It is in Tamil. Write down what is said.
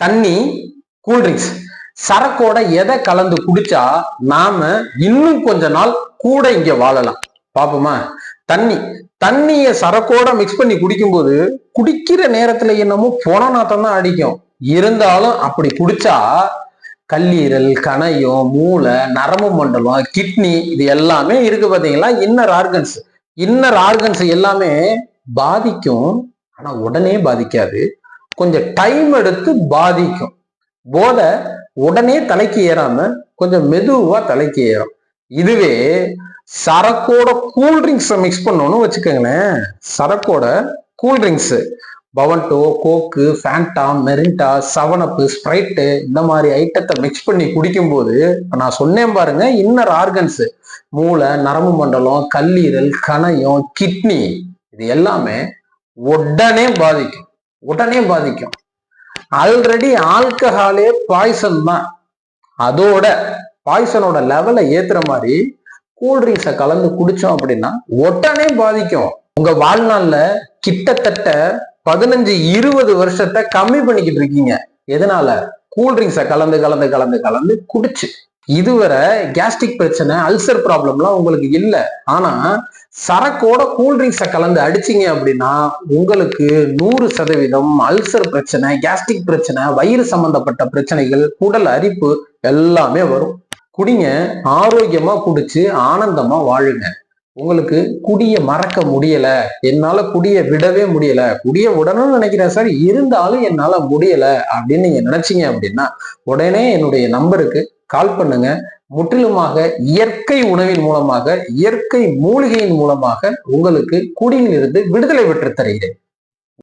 தண்ணி, கூல்ட்ரிங்க்ஸ், சரக்கோட எதை கலந்து குடிச்சா நாம இன்னும் கொஞ்ச நாள் கூட இங்க வாழலாம் பாப்போமா? தண்ணிய சரக்கோட மிக்ஸ் பண்ணி குடிக்கும்போது குடிக்கிற நேரத்துல என்னமோ பொன நாத்தம் தான் அடிக்கும். இருந்தாலும் அப்படி குடிச்சா கல்லீரல், கணையம், மூளை, நரம்பு மண்டலம், கிட்னி இது எல்லாமே இருக்கு பாத்தீங்களா? இன்னர் ஆர்கன்ஸ் எல்லாமே பாதிக்கும். ஆனா உடனே பாதிக்காது, கொஞ்சம் டைம் எடுத்து பாதிக்கும். போதை உடனே தலைக்கு ஏறாம கொஞ்சம் மெதுவா தலைக்கு ஏறும். இதுவே சரக்கோட கூல்ட்ரிங்க்ஸை மிக்ஸ் பண்ணணும்னு வச்சுக்கோங்களேன். சரக்கோட கூல்ட்ரிங்க்ஸ் பவன்டோ, கோக்கு, ஃபேண்டா, மெரிண்டா, 7up, ஸ்ப்ரைட்டு இந்த மாதிரி ஐட்டத்தை மிக்ஸ் பண்ணி குடிக்கும் போது நான் சொன்னேன் பாருங்க, இன்னர் ஆர்கன்ஸ் மூளை, நரம்பு மண்டலம், கல்லீரல், கணையம், கிட்னி இது எல்லாமே உடனே பாதிக்கும். ஆல்ரெடி ஆல்கஹாலே பாய்சன் தான். அதோட பாய்சனோட லெவலை ஏத்துற மாதிரி கூல்ட்ரிங்க்ஸை கலந்து குடிச்சோம் அப்படின்னா உடனே பாதிக்கும். உங்க வாழ்நாள்ல கிட்டத்தட்ட 15-20 வருஷத்தை கம்மி பண்ணிக்கிட்டு இருக்கீங்க. எதனால? கூல்ட்ரிங்க்ஸை கலந்து குடிச்சு. இதுவரை கேஸ்ட்ரிக் பிரச்சனை, அல்சர் ப்ராப்ளம்லாம் உங்களுக்கு இல்லை. ஆனா சரக்கோட கூல்ட்ரிங்க்ஸை கலந்து அடிச்சிங்க அப்படின்னா உங்களுக்கு 100% அல்சர் பிரச்சனை, கேஸ்ட்ரிக் பிரச்சனை, வயிறு சம்பந்தப்பட்ட பிரச்சனைகள், குடல் அரிப்பு எல்லாமே வரும். குடிங்க, ஆரோக்கியமா குடிச்சு ஆனந்தமா வாழுங்க. உங்களுக்கு குடிய மறக்க முடியல, என்னால குடிய விடவே முடியல, குடிய விடணும்னு நினைக்கிறேன் சார், இருந்தாலும் என்னால முடியல அப்படின்னு நீங்க நினைச்சீங்க அப்படின்னா உடனே என்னுடைய நம்பருக்கு கால் பண்ணுங்க. முற்றிலுமாக இயற்கை உணவின் மூலமாக, இயற்கை மூலிகையின் மூலமாக உங்களுக்கு குடியில் இருந்து விடுதலை பெற்று தருகிறேன்.